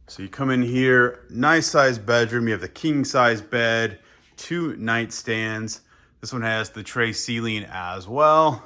So you come in here, nice size bedroom. You have the king size bed, 2 nightstands. This one has the tray ceiling as well.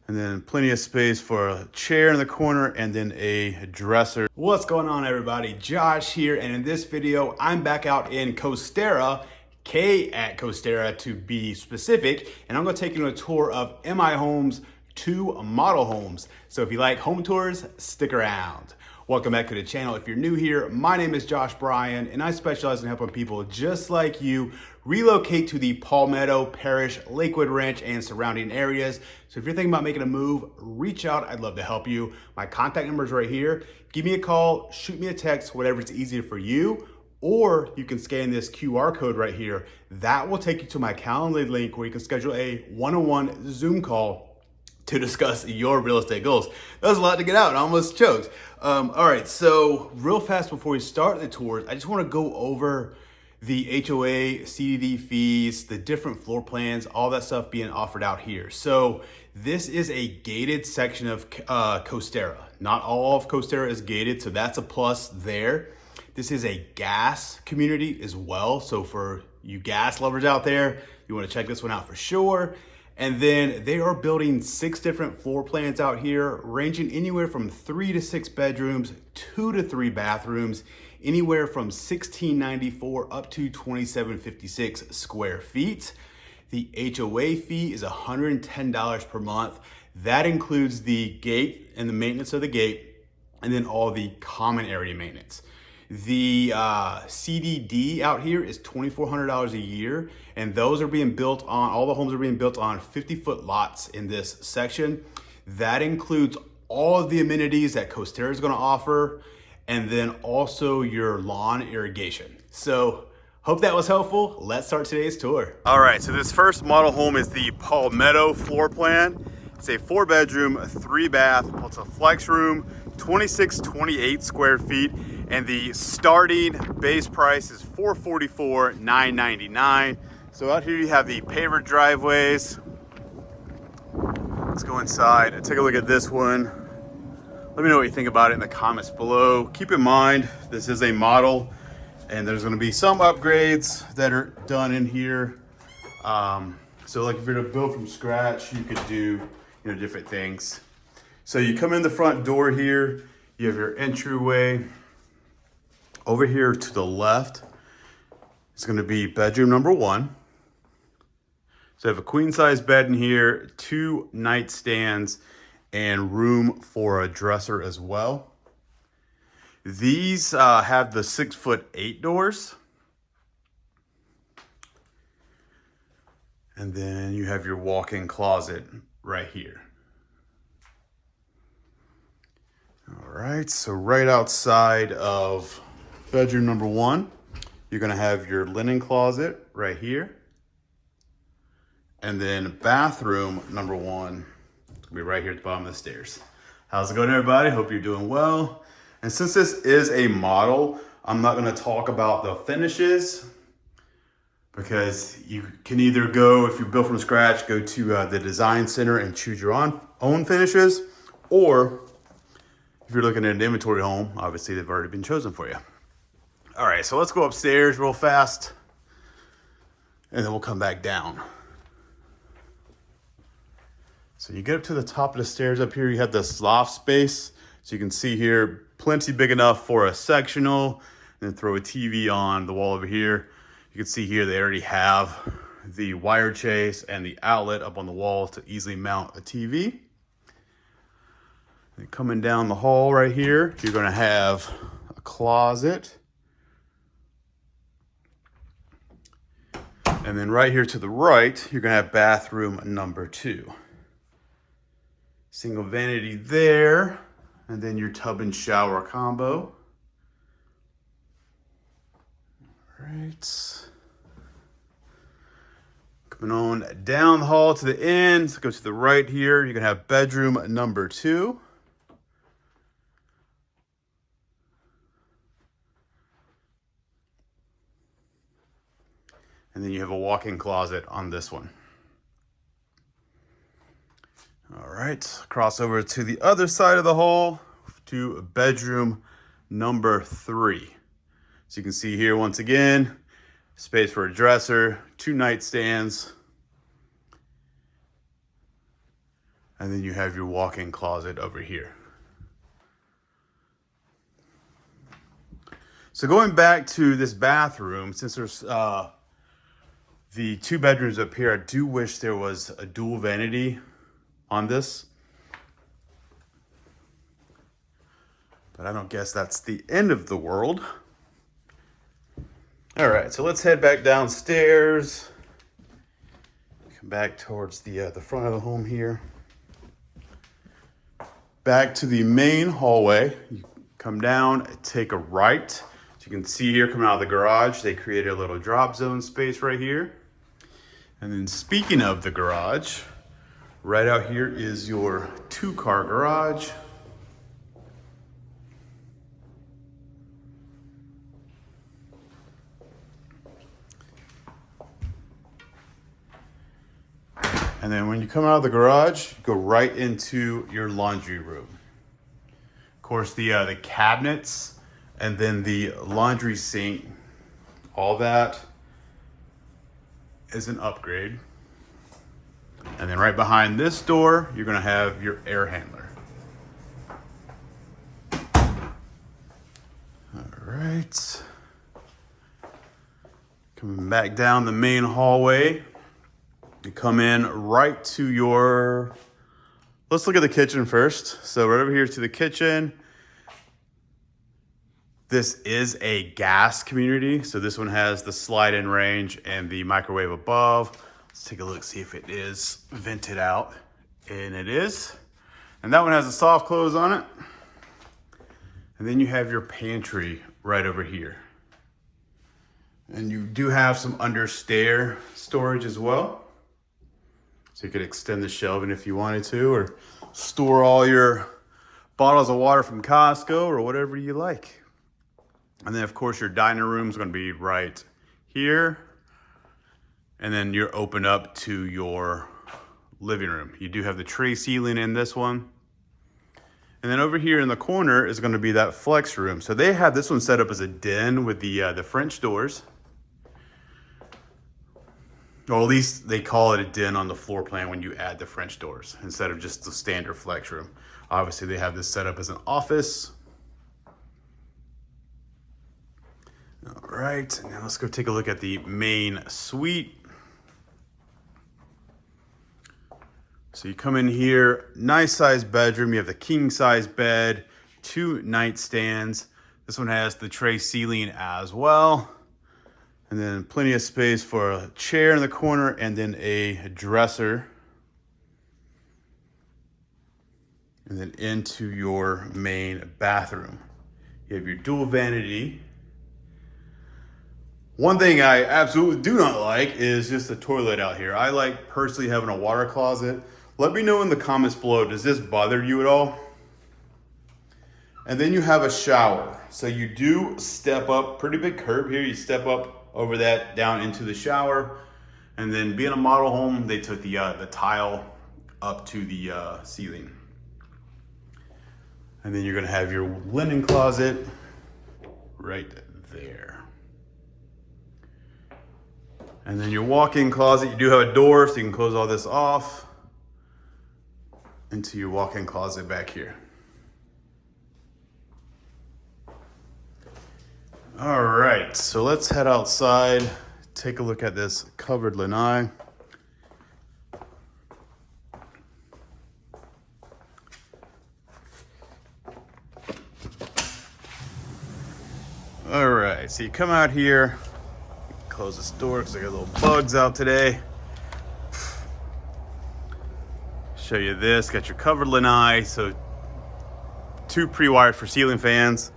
And then plenty of space for a chair in the corner and then a dresser. What's going on, everybody? Josh here, and in this video, I'm back out in Coasterra, K at Coasterra to be specific, and I'm gonna take you on a tour of MI Homes' 2 model homes. So if you like home tours, stick around. Welcome back to the channel. If you're new here, my name is Josh Bryan, and I specialize in helping people just like you relocate to the Palmetto Parish, Lakewood Ranch, and surrounding areas. So if you're thinking about making a move, reach out. I'd love to help you. My contact number is right here. Give me a call, shoot me a text, whatever's easier for you, or you can scan this QR code right here. That will take you to my Calendly link where you can schedule a one-on-one Zoom call to discuss your real estate goals. That was a lot to get out. I almost choked. All right, so real fast before we start the tours, I just want to go over the HOA, CDD fees, the different floor plans, all that stuff being offered out here. So this is a gated section of Coasterra. Not all of Coasterra is gated, so that's a plus there. This is a gas community as well. So for you gas lovers out there, you want to check this one out for sure. And then they are building 6 different floor plans out here, ranging anywhere from 3 to 6 bedrooms, 2 to 3 bathrooms, anywhere from 1694 up to 2756 square feet. The HOA fee is $110 per month. That includes the gate and the maintenance of the gate, and then all the common area maintenance. The CDD out here is $2,400 a year, and those are being built on, all the homes are being built on 50-foot lots in this section. That includes all of the amenities that Coasterra is gonna offer, and then also your lawn irrigation. So hope that was helpful. Let's start today's tour. All right, so this first model home is the Palmetto Floorplan. It's a 4-bedroom, 3-bath, plus a flex room, 2628 square feet. And the starting base price is $444,999. So out here you have the paver driveways. Let's go inside and take a look at this one. Let me know what you think about it in the comments below. Keep in mind, this is a model and there's gonna be some upgrades that are done in here. So like if you're to build from scratch, you could do different things. So you come in the front door here, you have your entryway. Over here to the left is going to be bedroom number 1. So I have a queen size bed in here, 2 nightstands, and room for a dresser as well. These have the 6'8" doors. And then you have your walk-in closet right here. All right, so right outside of bedroom number 1, you're gonna have your linen closet right here. And then bathroom number 1 will be right here at the bottom of the stairs. How's it going, everybody? Hope you're doing well. And since this is a model, I'm not gonna talk about the finishes because you can either go, if you build from scratch, go to the design center and choose your own finishes, or if you're looking at an inventory home, obviously they've already been chosen for you. All right, so let's go upstairs real fast and then we'll come back down. So you get up to the top of the stairs up here, you have this loft space. So you can see here, plenty big enough for a sectional, and then throw a TV on the wall over here. You can see here they already have the wire chase and the outlet up on the wall to easily mount a TV. And coming down the hall right here, you're gonna have a closet. And then right here to the right, you're gonna have bathroom number 2. Single vanity there, and then your tub and shower combo. All right. Coming on down the hall to the end, so go to the right here, you're gonna have bedroom number 2. And then you have a walk-in closet on this one. All right, cross over to the other side of the hall to bedroom number 3. So you can see here, once again, space for a dresser, 2 nightstands, and then you have your walk-in closet over here. So going back to this bathroom, since there's the 2 bedrooms up here, I do wish there was a dual vanity on this. But I don't guess that's the end of the world. All right, so let's head back downstairs. Come back towards the front of the home here. Back to the main hallway. You come down, take a right. So you can see here coming out of the garage, they created a little drop zone space right here. And then speaking of the garage, right out here is your 2-car garage. And then when you come out of the garage, you go right into your laundry room. Of course, the cabinets and then the laundry sink, all that is an upgrade. And then right behind this door, you're gonna have your air handler. All right. Coming back down the main hallway. You come in right to your, let's look at the kitchen first. So right over here to the kitchen. This is a gas community. So this one has the slide-in range and the microwave above. Let's take a look, see if it is vented out. And it is. And that one has a soft close on it. And then you have your pantry right over here. And you do have some under stair storage as well. So you could extend the shelving if you wanted to, or store all your bottles of water from Costco or whatever you like. And then of course your dining room is going to be right here. And then you're open up to your living room. You do have the tray ceiling in this one. And then over here in the corner is going to be that flex room. So they have this one set up as a den with the French doors. Or at least they call it a den on the floor plan when you add the French doors instead of just the standard flex room. Obviously they have this set up as an office. All right, now let's go take a look at the main suite. So you come in here, nice size bedroom. You have the king size bed, 2 nightstands. This one has the tray ceiling as well. And then plenty of space for a chair in the corner and then a dresser. And then into your main bathroom. You have your dual vanity. One thing I absolutely do not like is just the toilet out here. I like personally having a water closet. Let me know in the comments below, does this bother you at all? And then you have a shower. So you do step up, pretty big curb here. You step up over that down into the shower. And then being a model home, they took the tile up to the ceiling. And then you're gonna have your linen closet right there. And then your walk-in closet, you do have a door, so you can close all this off into your walk-in closet back here. All right, so let's head outside, take a look at this covered lanai. All right, so you come out here, close this door because I got little bugs out today. Show you this, got your covered lanai, so 2 pre-wired for ceiling fans.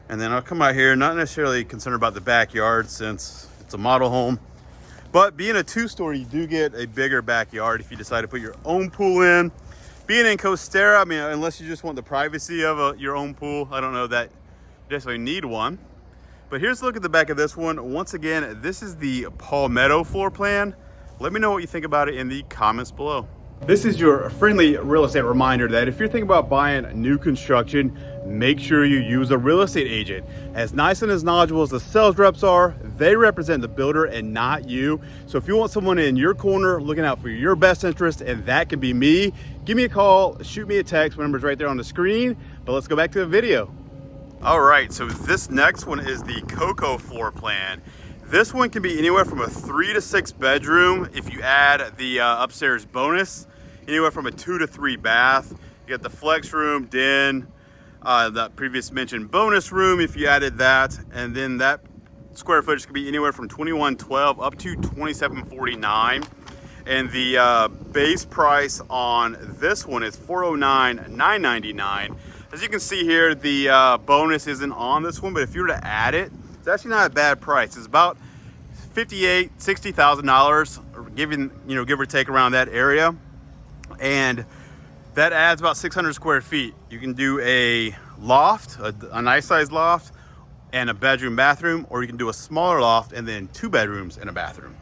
And then I'll come out here, not necessarily concerned about the backyard since it's a model home, but being a 2-story, you do get a bigger backyard if you decide to put your own pool in. Being in Coasterra, I mean, unless you just want the privacy of your own pool, I don't know that you necessarily need one. But here's a look at the back of this one. Once again, this is the Palmetto floor plan. Let me know what you think about it in the comments below. This is your friendly real estate reminder that if you're thinking about buying new construction, make sure you use a real estate agent. As nice and as knowledgeable as the sales reps are, they represent the builder and not you. So if you want someone in your corner looking out for your best interest, and that can be me, give me a call, shoot me a text. My number's right there on the screen. But let's go back to the video. All right, so this next one is the Cocoa floor plan. This one can be anywhere from a 3 to 6 bedroom if you add the upstairs bonus. Anywhere from a 2 to 3 bath. You got the flex room, den, the previous mentioned bonus room if you added that, and then that square footage could be anywhere from 2112 up to 2749. And the base price on this one is $409,999. As you can see here, the bonus isn't on this one, but if you were to add it, it's actually not a bad price. It's about $60,000, give or take around that area. And that adds about 600 square feet. You can do a loft, a nice sized loft, and a bedroom bathroom, or you can do a smaller loft and then 2 bedrooms and a bathroom.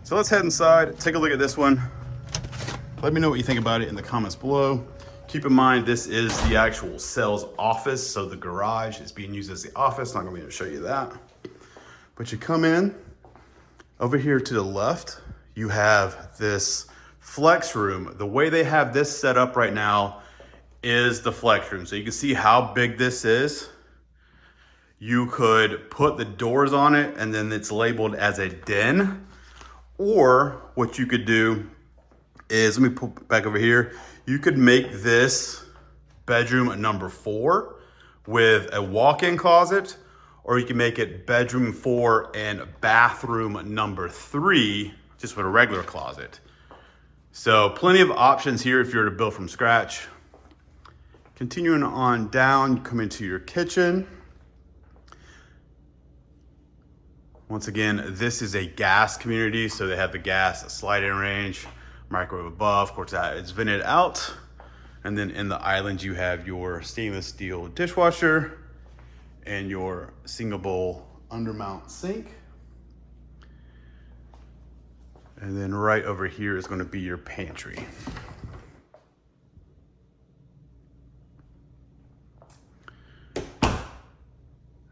So let's head inside, take a look at this one. Let me know what you think about it in the comments below. Keep in mind, this is the actual sales office, so the garage is being used as the office. Not gonna be able to show you that. But you come in, over here to the left, you have this flex room. The way they have this set up right now is the flex room. So you can see how big this is. You could put the doors on it and then it's labeled as a den. Or what you could do is, let me put back over here. You could make this bedroom number 4 with a walk-in closet, or you can make it bedroom 4 and bathroom number 3, just with a regular closet. So plenty of options here if you're to build from scratch. Continuing on down, you come into your kitchen. Once again, this is a gas community, so they have the gas slide-in range, microwave above, of course it's vented out. And then in the island, you have your stainless steel dishwasher and your single bowl undermount sink. And then right over here is going to be your pantry.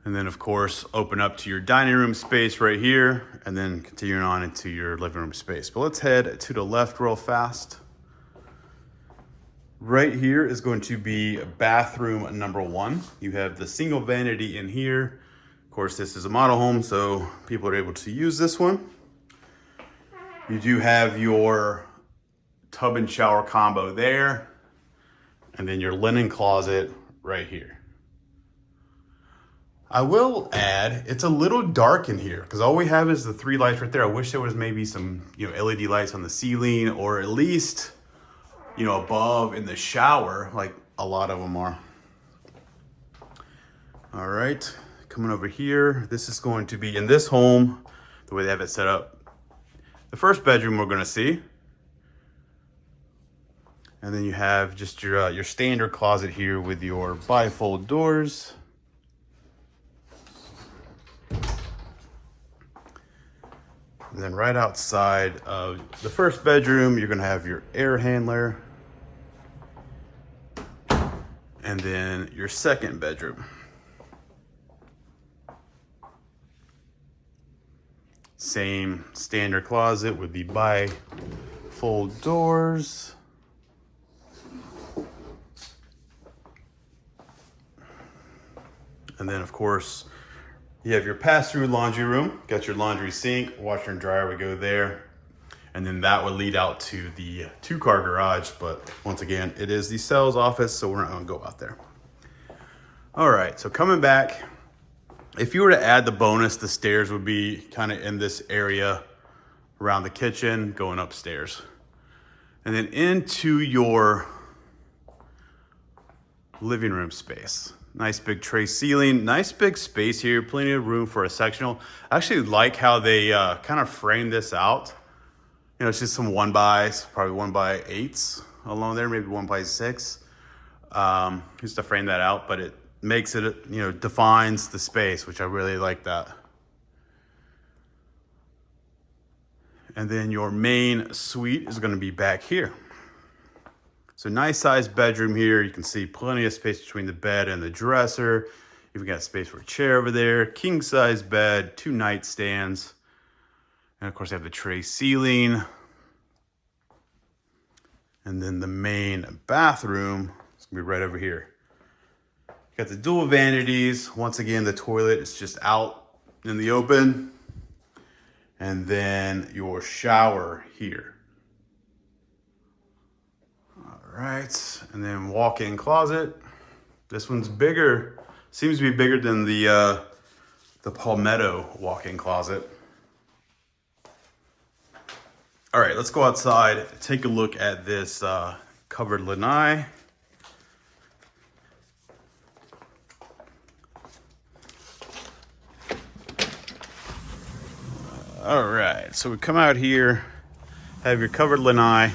And then of course, open up to your dining room space right here, and then continuing on into your living room space. But let's head to the left real fast. Right here is going to be bathroom number 1. You have the single vanity in here. Of course, this is a model home, so people are able to use this one. You do have your tub and shower combo there, and then your linen closet right here. I will add, it's a little dark in here because all we have is the 3 lights right there. I wish there was maybe some, LED lights on the ceiling, or at least, above in the shower, like a lot of them are. All right, coming over here, this is going to be in this home, the way they have it set up. The first bedroom we're gonna see. And then you have just your standard closet here with your bifold doors. And then right outside of the first bedroom, you're gonna have your air handler. And then your second bedroom. Same standard closet with the bifold doors. And then of course, you have your pass-through laundry room. Got your laundry sink, washer and dryer would go there. And then that would lead out to the 2-car garage. But once again, it is the sales office, so we're not gonna go out there. All right, so coming back, if you were to add the bonus, the stairs would be kind of in this area around the kitchen, going upstairs. And then into your living room space. Nice big tray ceiling, nice big space here, plenty of room for a sectional. I actually like how they kind of frame this out. It's just some 1x, probably 1x8s along there, maybe 1x6. Just to frame that out, but it makes it, defines the space, which I really like that. And then your main suite is going to be back here. So nice sized bedroom here. You can see plenty of space between the bed and the dresser. You've got space for a chair over there, king size bed, 2 nightstands. And of course, you have the tray ceiling. And then the main bathroom is gonna be right over here. Got the dual vanities. Once again, the toilet is just out in the open. And then your shower here. All right, and then walk-in closet. This one's bigger. Seems to be bigger than the Palmetto walk-in closet. All right, let's go outside, take a look at this covered lanai. All right, so we come out here, have your covered lanai.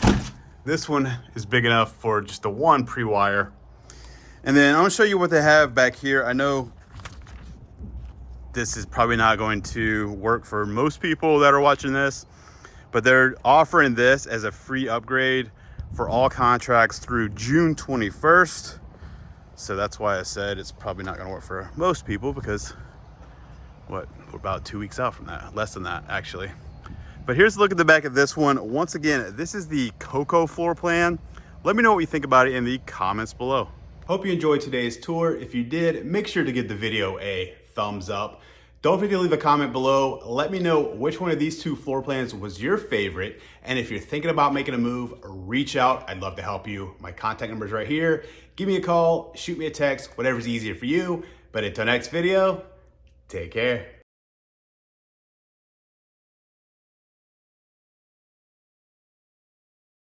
This one is big enough for just the one pre-wire. And then I'm gonna show you what they have back here. I know this is probably not going to work for most people that are watching this, but they're offering this as a free upgrade for all contracts through June 21st. So that's why I said it's probably not gonna work for most people, because we're about 2 weeks out from that, less than that actually. But here's a look at the back of this one. Once again, this is the Cocoa floor plan. Let me know what you think about it in the comments below. Hope you enjoyed today's tour. If you did, make sure to give the video a thumbs up. Don't forget to leave a comment below. Let me know which one of these 2 floor plans was your favorite. And if you're thinking about making a move, reach out. I'd love to help you. My contact number is right here. Give me a call, shoot me a text, whatever's easier for you. But until next video, take care.